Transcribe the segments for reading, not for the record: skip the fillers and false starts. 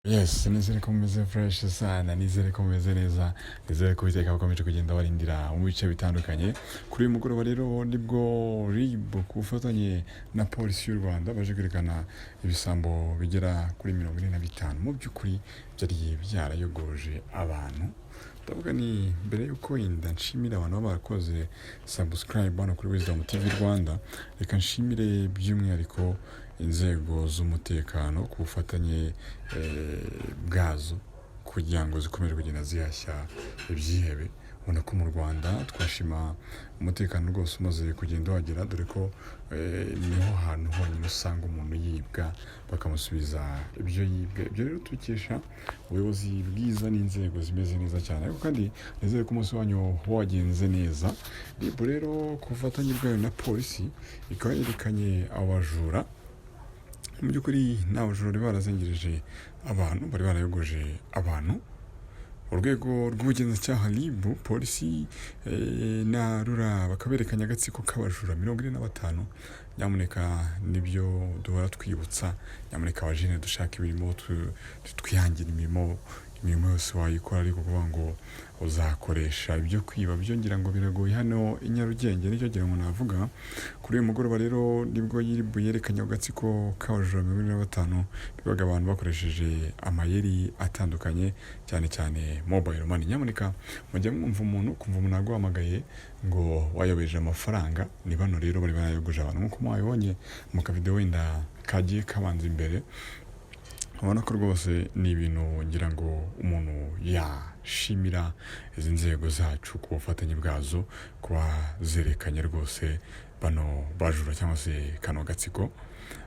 Yes, nizere ko mumeze fresh sana, nizere ko mumeze neza, nizere ko Uwiteka bakomeje kugenda barindira mu bice bitandukanye. Kuri uyu mugoroba rero nibwo RIB ku bufatanye na polisi y'u Rwanda baje kwerekana ibisambo bigera kuri 45 mu by'ukuri byari byarayogoje abantu. Ndavuga ni mbere yuko wenda nshimira abantu baba barakoze subscribe hano kuri Wisdom TV Rwanda, reka nshimire by'umwihariko inzego z'umutekano ku bufatanye bwazo kugira ngo zikomeje kugenda zihashya ibyihebe. Ubona ko mu Rwanda twashima umutekano rwose umaze kugenda wagera, dore ko niho hantu honyine usanga umuntu yibwa bakamusubiza ibyo yibwe. Ibyo rero tukesha ubuyobozi bwiza n'inzego zimeze neza cyane, ariko kandi nizere ko umunsi wanyu wagenze neza. RIB rero ku bufatanye bwayo na polisi ikaba yerekanye abajura. Mu by'ukuri ni abajura bari barazengereje abantu, bari barayogoje abantu. Urwego rw'ubugenzacyaha RIB, polisi na RURA bakaberekanya agatsiko k'abajura 45. Nyamuneka nibyo duhora twibutsa, nyamuneka abajene dushaka imirimo, twihangira imirimo yose wayikora, ariko kuvuga ngo uzakoresha ibyo kwiba byongera ngo biragoye hano i Nyarugenge. Nicyo gira ngo navuga. Kuri uyu mugoroba rero nibwo RIB yerekanye agatsiko k'abajura 45 bibaga abantu bakoresheje amayeri atandukanye, cyane cyane mobile money. Nyamuneka mujya mwumva umuntu aguhamagaye ngo wayobeje amafaranga, ni bano rero bari barayogoje abantu nk'uko mwabibonye mu kavideo wenda kagiye kabanza imbere. Ubona ko rwose ni ibintu ngira ngo umuntu yashimira izi nzego zacu ku bufatanye bwazo kuba zerekanye rwose bano bajura cyangwa se kano gatsiko.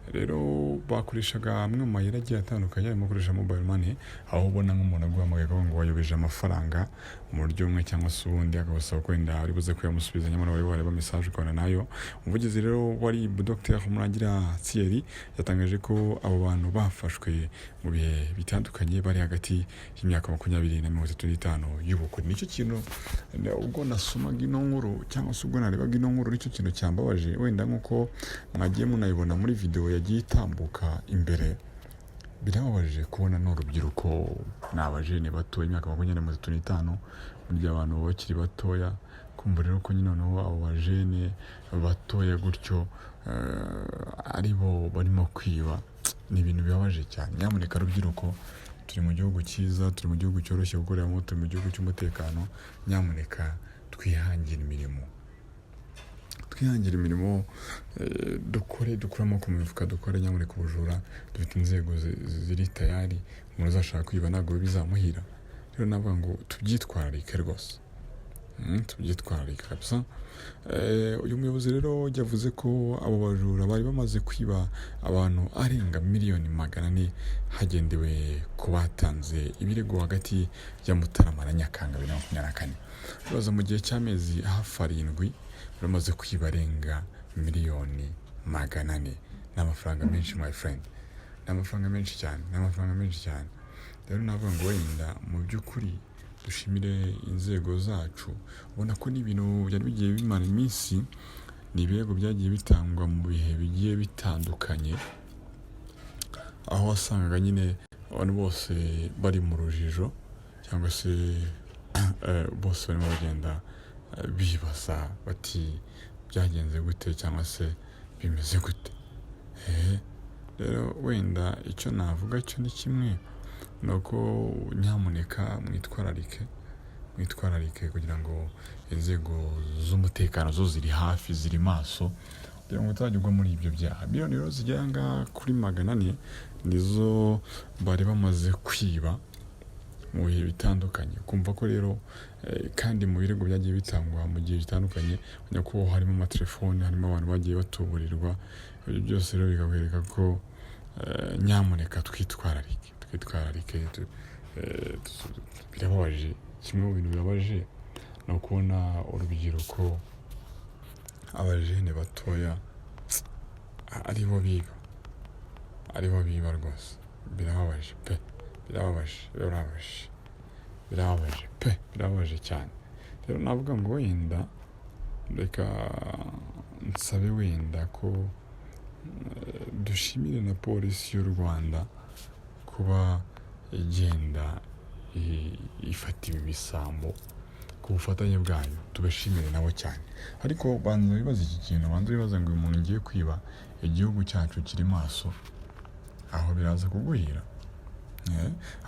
Rero bakoreshaga amwe mu mayeri agiye atandukanye, harimo gukoresha mobile money, aho ubona nk'umuntu aguhamagaye ngo wayobeje amafaranga mu buryo bumwe cyangwa se ubundi, akabasaba ko wenda ari buze kuyamusubiza, nyamara wari wareba message ukabona nayo. Umuvugizi rero wa RIB Dr Murangira Thierry yatangaje ko abo bantu bafashwe mu bihe bitandukanye bari hagati y'imyaka 20 na 35 y'ubukure. Nicyo kintu ubwo nasomaga ino nkuru cyangwa se ubwo narebaga ino nkuru, nicyo kintu cyambabaje, wenda nk'uko mwagiye munayibona muri video yagiye itambuka imbere. Birababaje kubona n'urubyiruko, ni abajene bato, imyaka 35, burya abantu bakiri batoya, kumva rero ko nyine noneho abo bajene batoya gutyo ari bo barimo kwiba, ni ibintu bibabaje cyane. Nyamuneka rubyiruko, turi mu gihugu cyiza, turi mu gihugu cyoroshye gukoreramo, turi mu gihugu cy'umutekano. Nyamuneka twihangira imirimo, dukore amaboko mu mifuka, dukore. Nyamuneka ubujura, dufite inzego ziri tayari, umuntu uzashaka kwiba ntabwo bizamuhira. Rero navuga ngo tubyitwararike rwose, tubyitwararike kabisa. Uyu muyobozi rero yavuze ko abo bajura bari bamaze kwiba abantu arenga 400,000 hagendewe ku batanze ibirego hagati ya Mutarama na Nyakanga 2024. Bibaza mu gihe cy'amezi hafi 7 bamaze kwiba arenga 400,000. N'amafaranga menshi my friend, n'amafaranga menshi cyane. Rero navuga ngo wenda mu by'ukuri dushimire inzego zacu. Ubona ko n'ibintu byari bigiye bimara iminsi, ni ibirego byagiye bitangwa mu bihe bigiye bitandukanye, aho wasangaga nyine abantu bose bari mu rujijo, cyangwa se bose barimo bagenda bibaza bati byagenze gute cyangwa se bimeze gute. Rero wenda icyo navuga cyo ni kimwe, nuko nyamuneka mwitwararike kugira ngo inzego z'umutekano zo ziri hafi, ziri maso, kugira ngo utajya muri ibyo byaha. Miliyoni rero zigera kuri 400 nizo bari bamaze kwiba mu bihe bitandukanye. Kumva ko rero kandi mu birego byagiye bitangwa mu gihe bitandukanye, ko harimo amatelefone, harimo abantu bagiye batuburirwa. Ibyo byose rero bikakwereka ko nyamuneka twitwararike. Birababaje. Kimwe mu bintu birabaje ni ukubona urubyiruko, abajene batoya ari bo biba rwose. Birababaje pe, birababaje cyane. Rero navuga ngo wenda reka nsabe wenda ko dushimire na polisi y'u Rwanda kuba igenda ifata ibi bisambo ku bufatanye bwayo, tubashimire nabo cyane. Ariko banza wibaza iki kintu, banza wibaza ngo uyu muntu ngiye kwiba igihugu cyacu kiri maso, aho biraza kuguhira.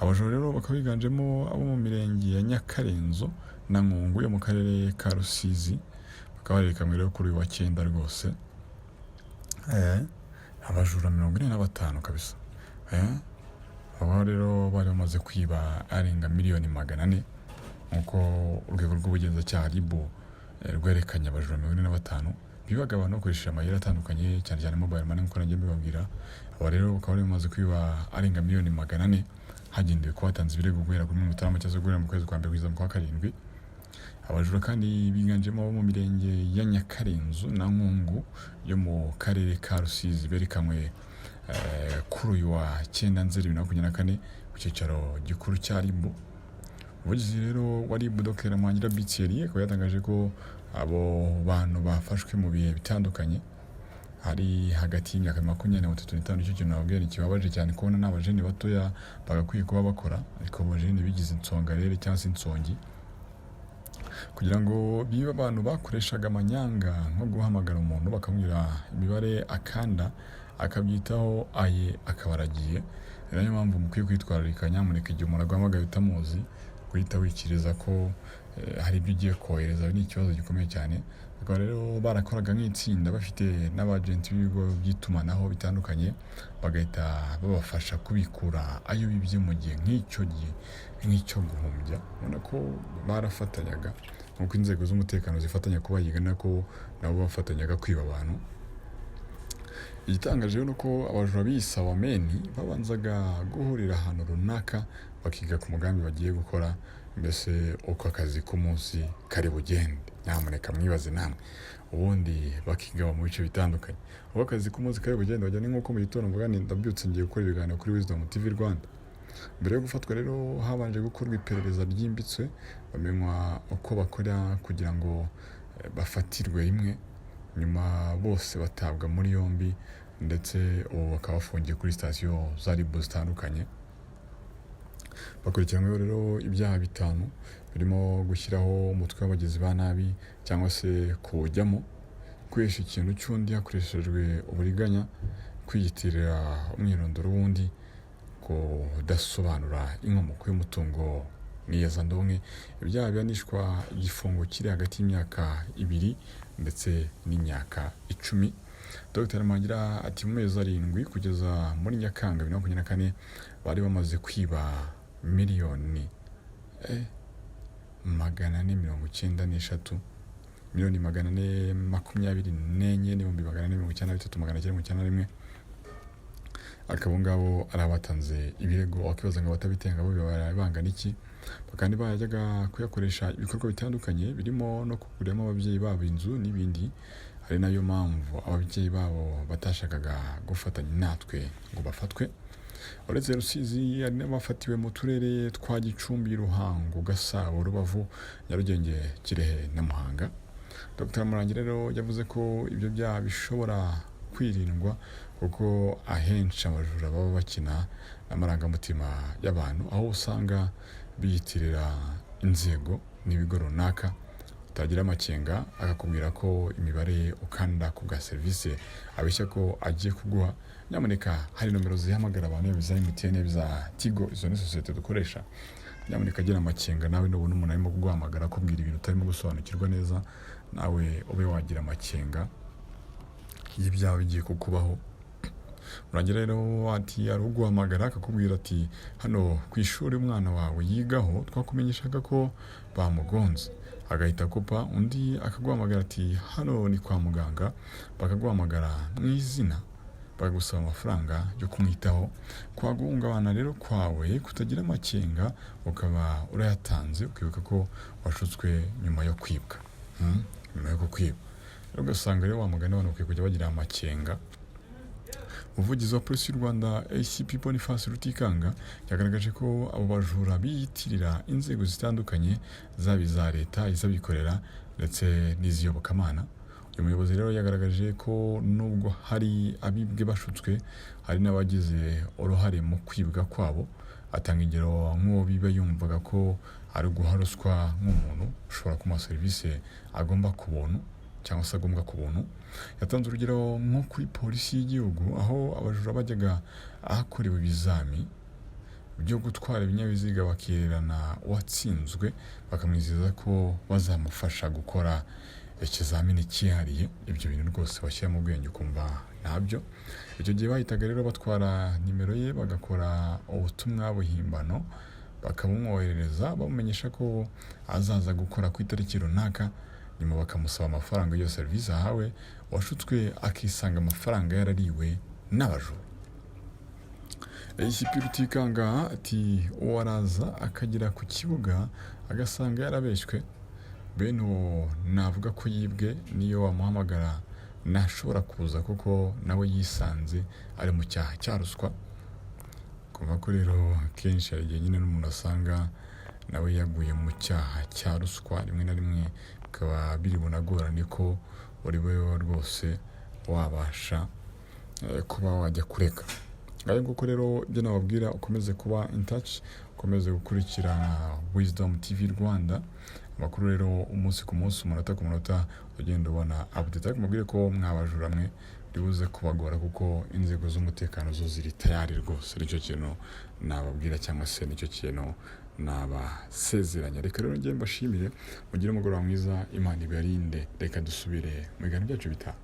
Abajura rero bakaba biganjemo abo mu mirenge ya Nyakarenzo na Nkungu yo mu karere ka Rusizi, bakaba barerekanwe rero kuri uyu wa 9 rwose. Abajura 45 kabisa. Abo rero bari bamaze kwiba arenga miliyoni 400 nk'uko urwego rw'ubugenzacyaha RIB rwerekanye abajura 45 bibaga abantu bakoresheje amayeri atandukanye, cyane cyane mobile money nk'uko nagiye mbibabwira. Aba rero bakaba bari bamaze kwiba arenga miliyoni 400 hagendewe ko batanze ibirego guhera kuri Mutarama cyangwa guhera mu kwezi kwa mbere kugeza mu kwa karindwi. Abajura kandi biganjemo abo mu mirenge ya Nyakarenzo na Nkungu yo mu karere ka Rusizi berekanwe kuri uyu wa 9 Nzeri 2024 ku cyicaro gikuru cya RIB. Umuvugizi rero wa RIB Dr. Murangira Bitseri akaba yatangaje ko abo bantu bafashwe mu bihe bitandukanye hari hagati y'imyaka 20 na 35. Icyo kintu nababwira kibabaje cyane kubona n'abajene batoya bagakwiye kuba bakora, ariko abajene bigize insonga rero cyangwa se insongi kugira ngo bibe abantu bakoreshaga amanyanga nko guhamagara umuntu bakamubwira imibare akanda akabyitaho aye akabaragiye. Niyo mpamvu mukwiye kwitwararika, nyamuneka igihe umuntu aguhamagaye utamuzi guhita wikiriza ko hari ibyo ugiye kohereza. Ni ikibazo gikomeye cyane. Bakaba rero barakoraga nk'itsinda bafite n'abagenti b'ibigo by'itumanaho bitandukanye, bagahita babafasha kubikura ayo bibye mu gihe nk'icyo guhumbya. Ubona ko barafatanyaga nk'uko inzego z'umutekano zifatanya kubahiga, nako nabo bafatanyaga kwiba abantu. Igitangaje rero nuko abajura biyise abameni babanzaga guhurira ahantu runaka bakiga ku mugambi bagiye gukora, mbese uko akazi k'umunsi kari bugende. Nyamuneka mwibaze namwe, ubundi bakiga mu bice bitandukanye. Uko akazi k'umunsi kari bugende bajya ni nk'uko mu gitondo mvuga ni ndabyutse ngiye gukora ibiganiro kuri Wisdom TV Rwanda. Mbere yo gufatwa rero habanje gukorwa iperereza ryimbitse, bamenywa uko bakora kugira ngo bafatirwe rimwe, nyuma bose batabwa muri yombi ndetse ubu bakaba bafungiye kuri sitasiyo za RIB zitandukanye. Bakurikiranyweho rero ibyaha 5 birimo gushyiraho umutwe w'abagizi ba nabi cyangwa se kuwujyamo, kwesha ikintu cy'undi hakoreshejwe uburiganya, kwiyitirira umwirondoro w'undi, kudasobanura inkomoko y'umutungo n'iyezandonke. Ibyaha bihanishwa igifungo kiri hagati y'imyaka 2 ndetse n'imyaka 10. Dr. Murangira ati mu mezi 7 kugeza muri Nyakanga 2024 bari bamaze kwiba miliyoni 493 miliyoni 424,493,991. Akabo ngabo arabatanze ibirego, wakibaza ngo batabitenga bo bangana iki. Bakandi bajyaga kuyakoresha ibikorwa bitandukanye birimo no kuguriramo ababyeyi babo inzu n'ibindi. Ari nayo mpamvu ababyeyi babo batashakaga gufatanya natwe ngo bafatwe. Uretse Rusizi hari n'abafatiwe mu turere twa Gicumbi, Ruhango, Gasabo, Rubavu, Nyarugenge, Kirehe na Muhanga. Dr. Murangira rero yavuze ko ibyo byaha bishobora kwirindwa kuko ahenshi abajura baba bakina n'amarangamutima y'abantu, aho usanga biyitirira inzego n'ibigo runaka, utagira amakenga akakubwira ko imibare ukanda ku bwa serivisi abeshya ko agiye kuguha. Nyamuneka hari nomero zihamagara abantu biza MTN, biza Tigo, izo ni sosiyete dukoresha. Nyamuneka gira amakenga nawe nubona umuntu arimo kuguhamagara akubwira ibintu utarimo gusobanukirwa neza, nawe ube wagira amakenga y'ibyaha bigiye kukubaho. Murangira rero ati ari uguhamagara akakubwira ati hano ku ishuri umwana wawe yigaho twakumenyeshaga ko bamugonze, agahita kupa. Undi akaguhamagara ati hano ni kwa muganga, bakaguhamagara mu izina bagusaba amafaranga yo kumwitaho. Kwaguhungabana rero kwawe kutagira amakenga ukaba urayatanze, ukibuka ko washutswe nyuma yo kwibwa. Nyuma yo kwiba rero ugasanga rero wamugana abantu ukwiye kujya bagira amakenga. Umuvugizi wa Polisi y'u Rwanda ACP Boniface Rutikanga yagaragaje ko abo bajura biyitirira inzego zitandukanye, zaba iza leta, iz'abikorera ndetse n'iz'iyobokamana. Uyu muyobozi rero yagaragaje ko nubwo hari abibwe bashutswe, hari n'abagize uruhare mu kwibwa kwabo, atanga ingero nk'uwo biba yumvaga ko ari guha ruswa nk'umuntu ushobora kumuha serivisi agomba ku buntu cyangwa se agombwa ku buntu. Yatanze urugero nko kuri polisi y'igihugu aho abajura bajyaga ahakorewe ibizami byo gutwara ibinyabiziga bakirana uwatsinzwe bakamwizeza ko bazamufasha gukora ikizamini cyihariye. Ibyo bintu rwose bashyira mu bwenge ukumva ntabyo. Icyo gihe bahitaga rero batwara nimero ye bagakora ubutumwa buhimbano bakamumwoherereza bamumenyesha ko azaza gukora ku itariki runaka, nyuma bakamusaba amafaranga y'iyo serivisi ahawe. Uwashutswe akisanga amafaranga yarariwe n'abajura. ICP Rutikanga ati uwo araza akagera ku kibuga agasanga yarabeshywe, bene uwo navuga ko yibwe niyo wamuhamagara ntashobora kuza kuko nawe yisanze ari mu cyaha cya ruswa. Kuva ko rero kenshi hari igihe nyine n'umuntu asanga nawe yaguye mu cyaha cya ruswa, rimwe na rimwe bikaba biri bunagorane ko uri we rwose wabasha kuba wajya kureka. Ngaho nguko rero ibyo nababwira, ukomeze kuba in touch, ukomeze gukurikirana Wisdom TV Rwanda. Amakuru rero umunsi ku munsi, umunota ku munota ugenda ubona update. Ariko mubwire ko mwabajura mwe ribuze kubagora kuko inzego z'umutekano zo ziri tayari rwose. Nicyo kintu nababwira cyangwa se nicyo kintu nabasezeranya. Reka rero njye mbashimire, mugire umugoroba mwiza, Imana ibarinde. Reka dusubire mu biganiro byacu bitaha.